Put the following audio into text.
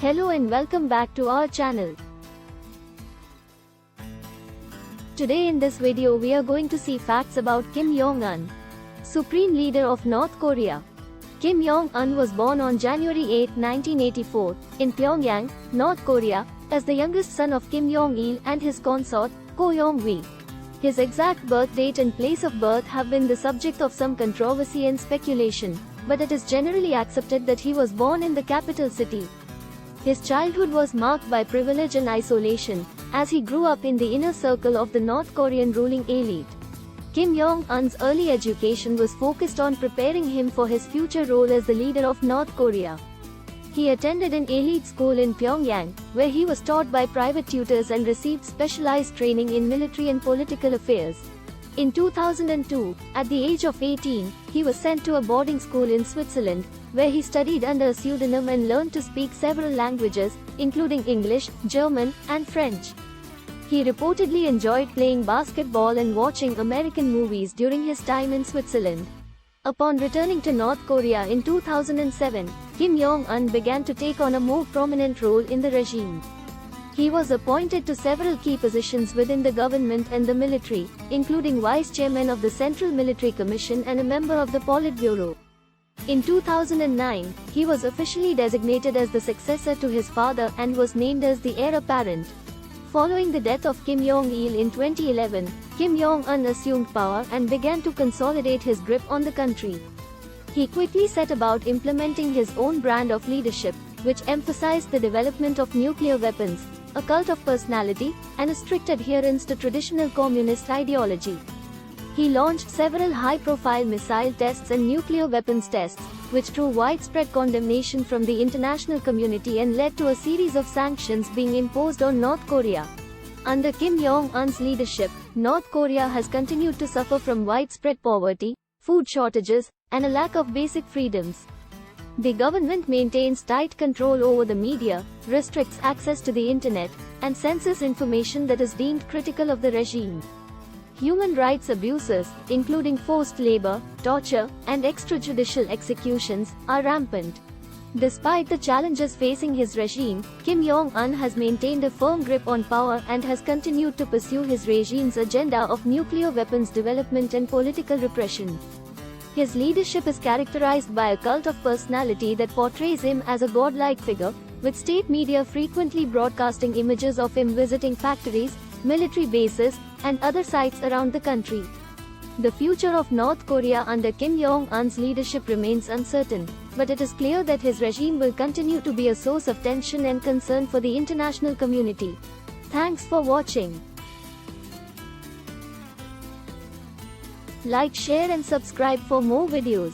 Hello and welcome back to our channel. Today in this video we are going to see facts about Kim Jong-un, Supreme Leader of North Korea. Kim Jong-un was born on January 8, 1984, in Pyongyang, North Korea, as the youngest son of Kim Jong-il and his consort, Ko Yong-wi. His exact birth date and place of birth have been the subject of some controversy and speculation, but it is generally accepted that he was born in the capital city. His childhood was marked by privilege and isolation, as he grew up in the inner circle of the North Korean ruling elite. Kim Jong-un's early education was focused on preparing him for his future role as the leader of North Korea. He attended an elite school in Pyongyang, where he was taught by private tutors and received specialized training in military and political affairs. In 2002, at the age of 18, he was sent to a boarding school in Switzerland, where he studied under a pseudonym and learned to speak several languages, including English, German, and French. He reportedly enjoyed playing basketball and watching American movies during his time in Switzerland. Upon returning to North Korea in 2007, Kim Jong-un began to take on a more prominent role in the regime. He was appointed to several key positions within the government and the military, including Vice Chairman of the Central Military Commission and a member of the Politburo. In 2009, he was officially designated as the successor to his father and was named as the heir apparent. Following the death of Kim Jong-il in 2011, Kim Jong-un assumed power and began to consolidate his grip on the country. He quickly set about implementing his own brand of leadership, which emphasized the development of nuclear weapons, a cult of personality, and a strict adherence to traditional communist ideology. He launched several high-profile missile tests and nuclear weapons tests, which drew widespread condemnation from the international community and led to a series of sanctions being imposed on North Korea. Under Kim Jong-un's leadership, North Korea has continued to suffer from widespread poverty, food shortages, and a lack of basic freedoms. The government maintains tight control over the media, restricts access to the internet, and censors information that is deemed critical of the regime. Human rights abuses, including forced labor, torture, and extrajudicial executions, are rampant. Despite the challenges facing his regime, Kim Jong-un has maintained a firm grip on power and has continued to pursue his regime's agenda of nuclear weapons development and political repression. His leadership is characterized by a cult of personality that portrays him as a godlike figure, with state media frequently broadcasting images of him visiting factories, military bases, and other sites around the country. The future of North Korea under Kim Jong-un's leadership remains uncertain, but it is clear that his regime will continue to be a source of tension and concern for the international community. Thanks for watching. Like, share and subscribe for more videos.